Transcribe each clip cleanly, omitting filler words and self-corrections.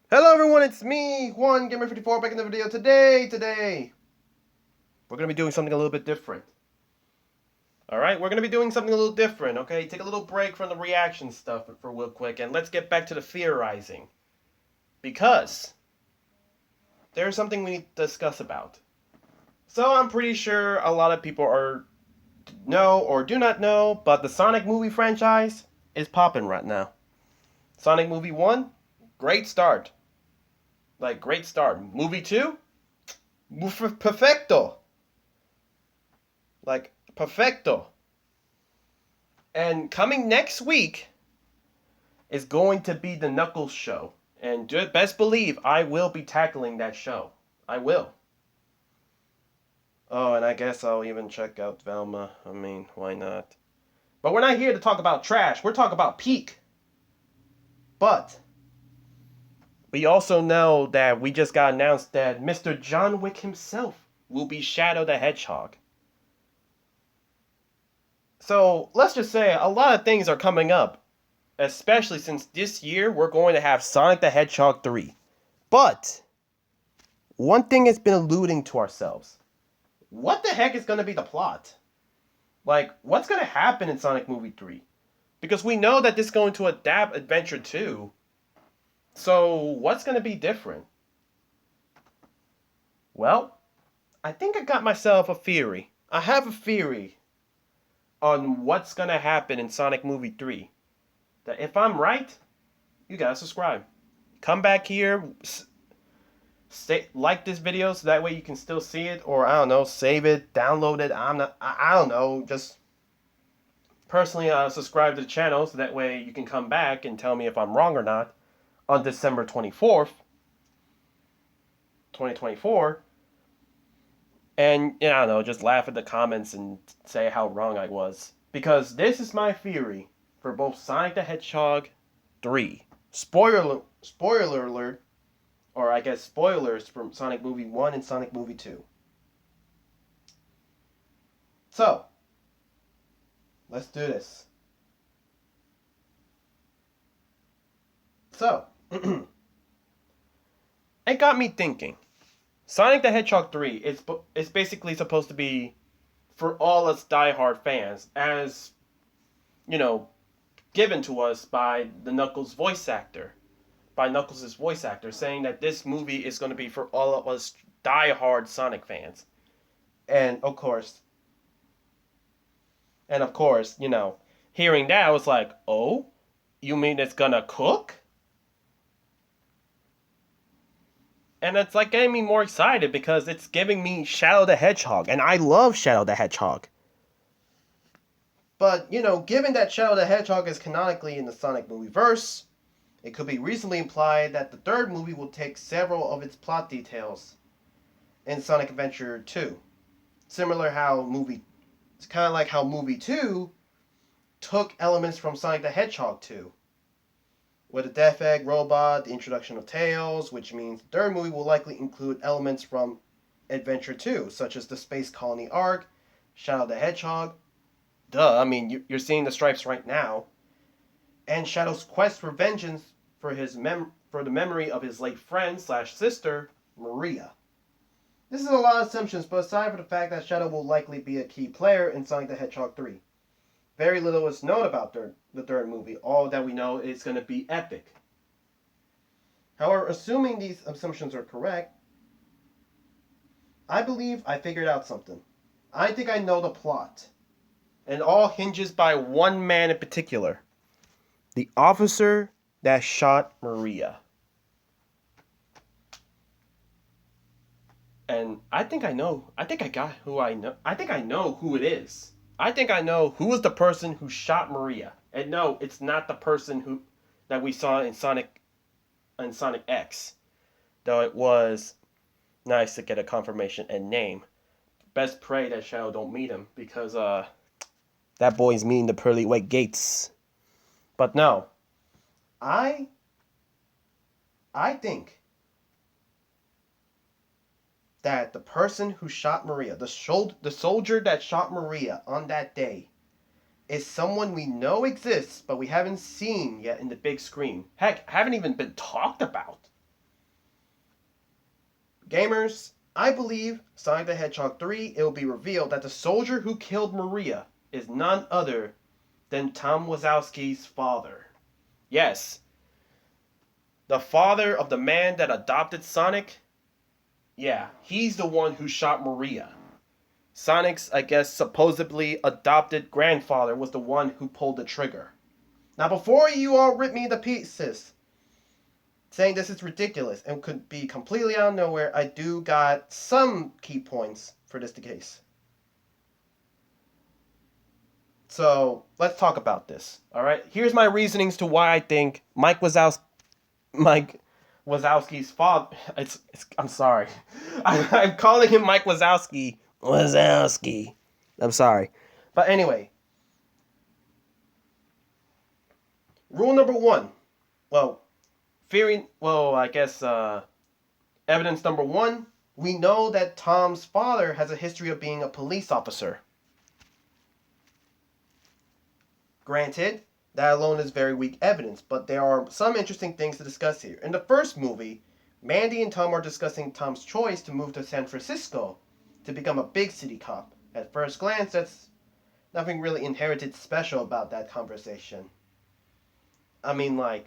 Hello everyone, it's me, Juan Gamer54, back in the video today. We're going to be doing something a little bit different. Alright, we're going to be doing something a little different, okay? Take a little break from the reaction stuff for real quick, and let's get back to the theorizing. Because there's something we need to discuss about. So I'm pretty sure a lot of people know or do not know, but the Sonic movie franchise is popping right now. Sonic movie 1, great start. Great start. Movie 2, perfecto. Perfecto. And coming next week is going to be the Knuckles show. And best believe I will be tackling that show. I will. Oh, and I guess I'll even check out Velma. I mean, why not? But we're not here to talk about trash. We're talking about peak. But we also know that we just got announced that Mr. John Wick himself will be Shadow the Hedgehog. So let's just say a lot of things are coming up, especially since this year we're going to have Sonic the Hedgehog 3. But one thing has been alluding to ourselves. What the heck is going to be the plot? What's going to happen in Sonic Movie 3? Because we know that this is going to adapt Adventure 2. So what's going to be different? Well, I think I got myself a theory. I have a theory on what's going to happen in Sonic Movie 3. That if I'm right, you gotta subscribe. Come back here, like this video so that way you can still see it, or I don't know, save it, download it. I don't know. Just personally, subscribe to the channel so that way you can come back and tell me if I'm wrong or not on December 24th, 2024. And I don't know, just laugh at the comments and say how wrong I was. Because this is my theory for both Sonic the Hedgehog 3. Spoiler alert, or I guess spoilers from Sonic Movie 1 and Sonic Movie 2. So, let's do this. So, it got me thinking. Sonic the Hedgehog 3 is basically supposed to be for all us diehard fans, as, given to us by the Knuckles voice actor. By Knuckles' voice actor, saying that this movie is going to be for all of us diehard Sonic fans. And of course, hearing that, I was like, oh, you mean it's gonna cook? And it's getting me more excited because it's giving me Shadow the Hedgehog, and I love Shadow the Hedgehog. But, given that Shadow the Hedgehog is canonically in the Sonic movie verse, it could be reasonably implied that the third movie will take several of its plot details in Sonic Adventure 2. It's kind of like how movie 2 took elements from Sonic the Hedgehog 2. With the Death Egg robot, the introduction of Tails, which means the third movie will likely include elements from Adventure 2, such as the Space Colony arc, Shadow the Hedgehog. Duh, I mean, you're seeing the stripes right now. And Shadow's quest for vengeance for the memory of his late friend slash sister, Maria. This is a lot of assumptions, but aside from the fact that Shadow will likely be a key player in Sonic the Hedgehog 3. Very little is known about the third movie. All that we know is going to be epic. However, assuming these assumptions are correct, I believe I figured out something. I think I know the plot. And it all hinges by one man in particular. The officer that shot Maria. And I think I know. I think I got who I know. I think I know who it is. I think I know who is the person who shot Maria. And no, it's not the person that we saw in Sonic X. Though it was nice to get a confirmation and name. Best pray that Shadow don't meet him, because that boy's meeting the pearly white gates. But no. I think that the person who shot Maria, the soldier that shot Maria on that day, is someone we know exists, but we haven't seen yet in the big screen. Heck, haven't even been talked about. Gamers, I believe Sonic the Hedgehog 3, it will be revealed that the soldier who killed Maria is none other than Tom Wazowski's father. Yes, the father of the man that adopted Sonic. Yeah, he's the one who shot Maria. Sonic's, I guess, supposedly adopted grandfather was the one who pulled the trigger. Now, before you all rip me to pieces, saying this is ridiculous and could be completely out of nowhere, I do got some key points for this case. So, let's talk about this. All right? Here's my reasonings to why I think Mike Wazowski's father. I'm sorry. I'm calling him Mike Wazowski. Wazowski. I'm sorry. But anyway. Rule number one. Evidence number one. We know that Tom's father has a history of being a police officer. Granted, that alone is very weak evidence, but there are some interesting things to discuss here. In the first movie, Mandy and Tom are discussing Tom's choice to move to San Francisco to become a big city cop. At first glance, that's nothing really inherited special about that conversation. You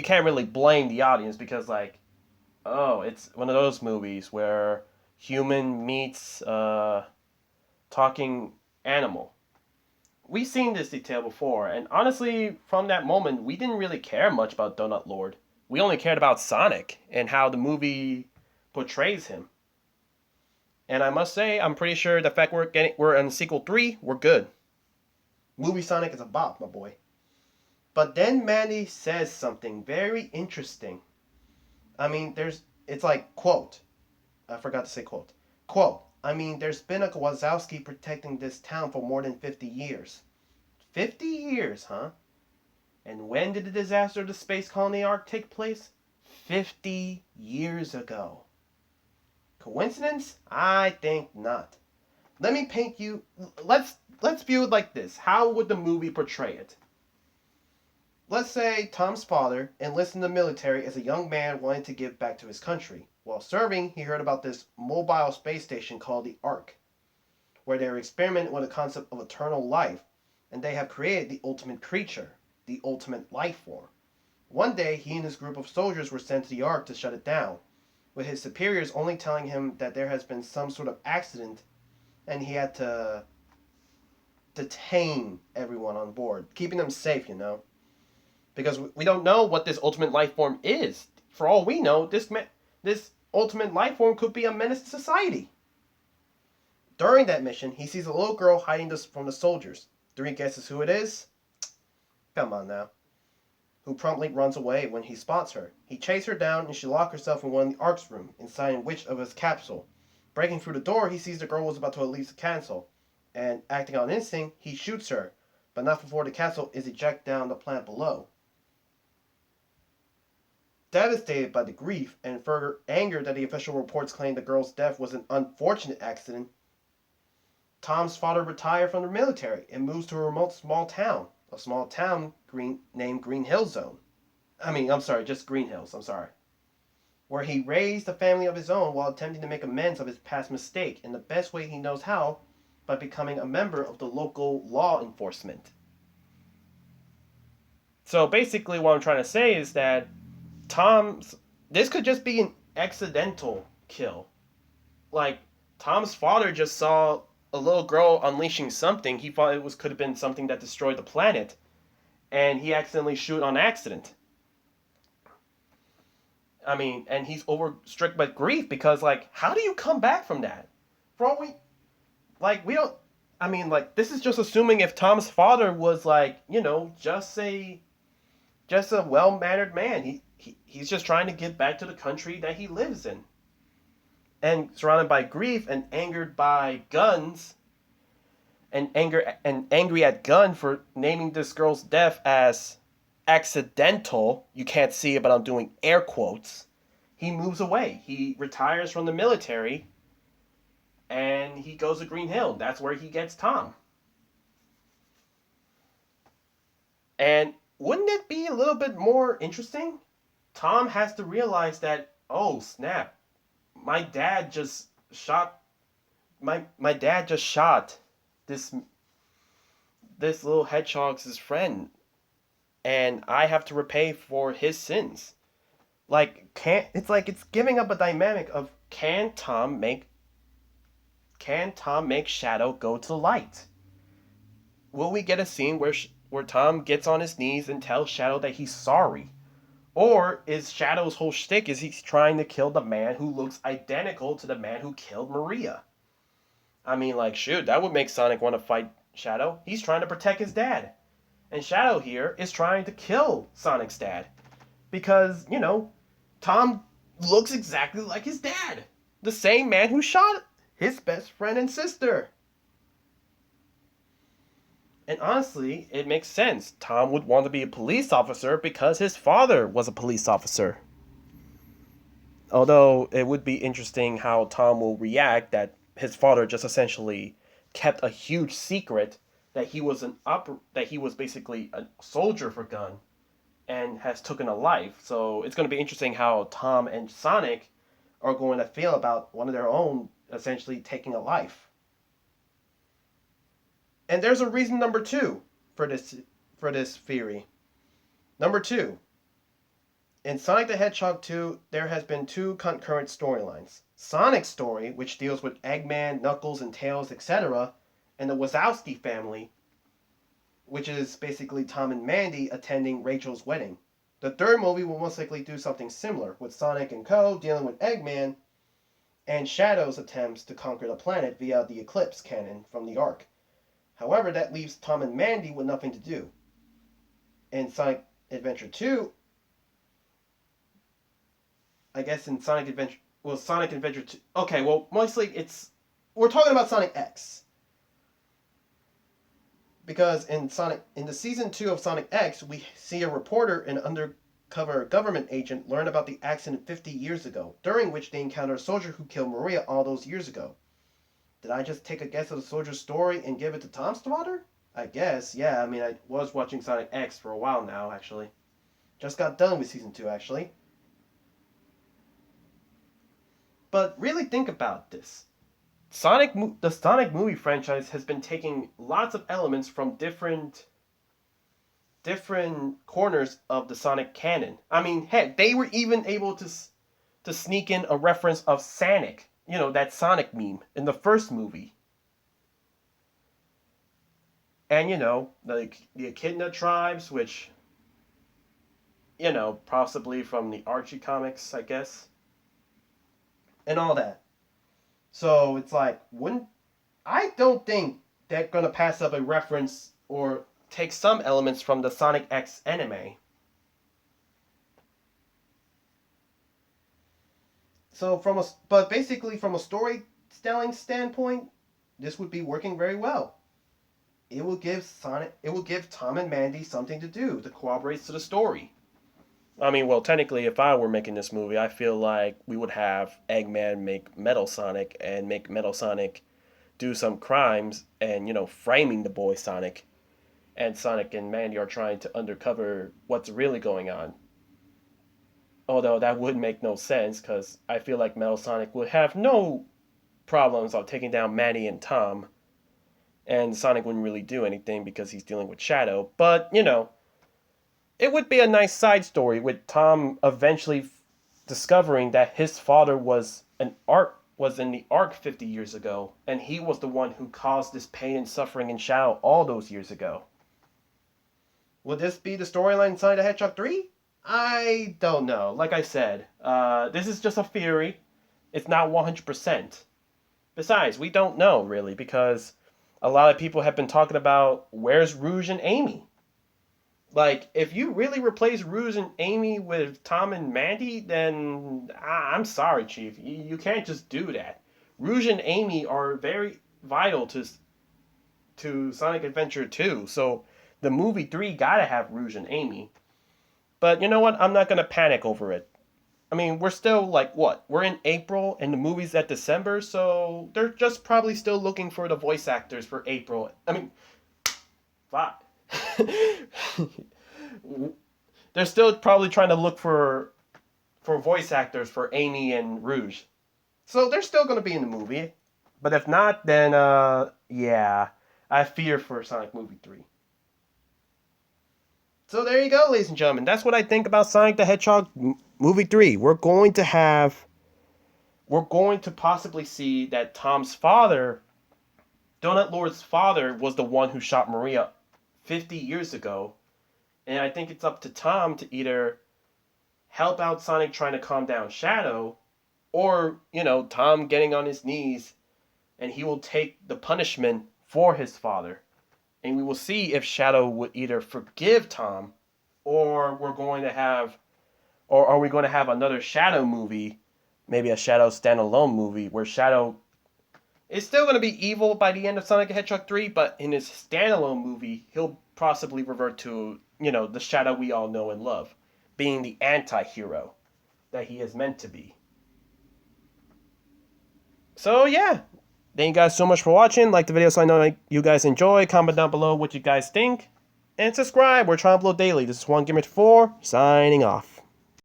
can't really blame the audience because, it's one of those movies where human meets talking animal. We've seen this detail before, and honestly, from that moment, we didn't really care much about Donut Lord. We only cared about Sonic and how the movie portrays him. And I must say, I'm pretty sure the fact we're in sequel 3, we're good. Movie Sonic is a bop, my boy. But then Mandy says something very interesting. It's like, quote. I forgot to say quote. Quote. There's been a Wazowski protecting this town for more than 50 years. 50 years, huh? And when did the disaster of the space colony arc take place? 50 years ago. Coincidence? I think not. Let's view it like this. How would the movie portray it? Let's say Tom's father enlisted in the military as a young man wanting to give back to his country. While serving, he heard about this mobile space station called the Ark, where they were experimenting with the concept of eternal life, and they have created the ultimate creature, the ultimate life form. One day, he and his group of soldiers were sent to the Ark to shut it down, with his superiors only telling him that there has been some sort of accident, and he had to detain everyone on board, keeping them safe, because we don't know what this ultimate life form is. For all we know, this ultimate life form could be a menace to society. During that mission, he sees a little girl hiding from the soldiers. 3 guesses who it is? Come on now. Who promptly runs away when he spots her. He chases her down and she locks herself in one of the Ark's room, inside which of his capsule. Breaking through the door, he sees the girl was about to release the capsule, and acting on instinct, he shoots her, but not before the capsule is ejected down the planet below. Devastated by the grief and further anger that the official reports claim the girl's death was an unfortunate accident, Tom's father retired from the military and moves to a remote small town named Green Hills Zone. Just Green Hills, where he raised a family of his own while attempting to make amends of his past mistake in the best way he knows how, by becoming a member of the local law enforcement. So basically what I'm trying to say is that this could just be an accidental kill. Like, Tom's father just saw a little girl unleashing something. He thought could have been something that destroyed the planet, and he accidentally shoot on accident. And he's overstrict by grief because, how do you come back from that? This is just assuming if Tom's father was, just a well-mannered man. He's just trying to get back to the country that he lives in. And surrounded by grief and angered by guns, and angry at Gunn for naming this girl's death as accidental. You can't see it, but I'm doing air quotes. He moves away. He retires from the military, and he goes to Green Hill. That's where he gets Tom. And wouldn't it be a little bit more interesting Tom has to realize that, oh snap, my dad just shot my dad just shot this this little hedgehog's friend, and I have to repay for his sins. Like, can't it's like it's giving up a dynamic of can Tom make Shadow go to the light? Will we get a scene where Tom gets on his knees and tells Shadow that he's sorry? Or is Shadow's whole shtick is he's trying to kill the man who looks identical to the man who killed Maria? I mean, like, shoot, that would make Sonic want to fight Shadow. He's trying to protect his dad. And Shadow here is trying to kill Sonic's dad. Because, Tom looks exactly like his dad. The same man who shot his best friend and sister. And honestly, it makes sense. Tom would want to be a police officer because his father was a police officer. Although it would be interesting how Tom will react that his father just essentially kept a huge secret that he was basically a soldier for gun and has taken a life. So it's going to be interesting how Tom and Sonic are going to feel about one of their own essentially taking a life. And there's a reason number 2 for this theory. Number 2, in Sonic the Hedgehog 2, there has been 2 concurrent storylines. Sonic's story, which deals with Eggman, Knuckles, and Tails, etc., and the Wazowski family, which is basically Tom and Mandy attending Rachel's wedding. The third movie will most likely do something similar, with Sonic and Co. dealing with Eggman, and Shadow's attempts to conquer the planet via the Eclipse cannon from the Ark. However, that leaves Tom and Mandy with nothing to do. In Sonic Adventure 2, I guess in Sonic Adventure 2, okay, well, mostly we're talking about Sonic X. Because in the season 2 of Sonic X, we see a reporter and undercover government agent learn about the accident 50 years ago, during which they encounter a soldier who killed Maria all those years ago. Did I just take a guess at the soldier's story and give it to Tom's daughter? I guess, yeah. I mean, I was watching Sonic X for a while now, actually. Just got done with Season 2, actually. But really think about this. The Sonic movie franchise has been taking lots of elements from different corners of the Sonic canon. I mean, heck, they were even able to sneak in a reference of Sonic, that Sonic meme in the first movie. And the Echidna tribes, which possibly from the Archie comics, I guess. And all that. So it's like, I don't think they're gonna pass up a reference or take some elements from the Sonic X anime. So but basically from a storytelling standpoint, this would be working very well. It will give Tom and Mandy something to do that corroborates to the story. I mean, well, technically, if I were making this movie, I feel like we would have Eggman make Metal Sonic and make Metal Sonic do some crimes and, framing the boy Sonic. And Sonic and Mandy are trying to uncover what's really going on. Although that would make no sense because I feel like Metal Sonic would have no problems of taking down Mandy and Tom. And Sonic wouldn't really do anything because he's dealing with Shadow. But, it would be a nice side story with Tom eventually discovering that his father was in the Ark 50 years ago, and he was the one who caused this pain and suffering in Shadow all those years ago. Will this be the storyline in Sonic the Hedgehog 3? I don't know. Like I said, this is just a theory. It's not 100%. Besides, we don't know, really, because a lot of people have been talking about where's Rouge and Amy? Like, if you really replace Rouge and Amy with Tom and Mandy, then I'm sorry, Chief. You can't just do that. Rouge and Amy are very vital to Sonic Adventure 2, so the movie 3 gotta have Rouge and Amy. But you know what? I'm not gonna panic over it. I mean, we're still like, what? We're in April and the movie's at December, so they're just probably still looking for the voice actors for April. I mean, fuck. They're still probably trying to look for voice actors for Amy and Rouge. So they're still going to be in the movie. But if not, then yeah, I fear for Sonic Movie 3. So there you go, ladies and gentlemen. That's what I think about Sonic the Hedgehog Movie 3. We're going to possibly see that Tom's father, Donut Lord's father, was the one who shot Maria 50 years ago. And I think it's up to Tom to either help out Sonic trying to calm down Shadow, or, Tom getting on his knees and he will take the punishment for his father. And we will see if Shadow would either forgive Tom, or are we going to have another Shadow movie, maybe a Shadow standalone movie, where Shadow is still going to be evil by the end of Sonic the Hedgehog 3, but in his standalone movie, he'll possibly revert to, the Shadow we all know and love, being the anti-hero that he is meant to be. So, yeah. Thank you guys so much for watching. Like the video so I know you guys enjoy. Comment down below what you guys think. And subscribe. We're trying to upload daily. This is Juan Gimmert 4, signing off.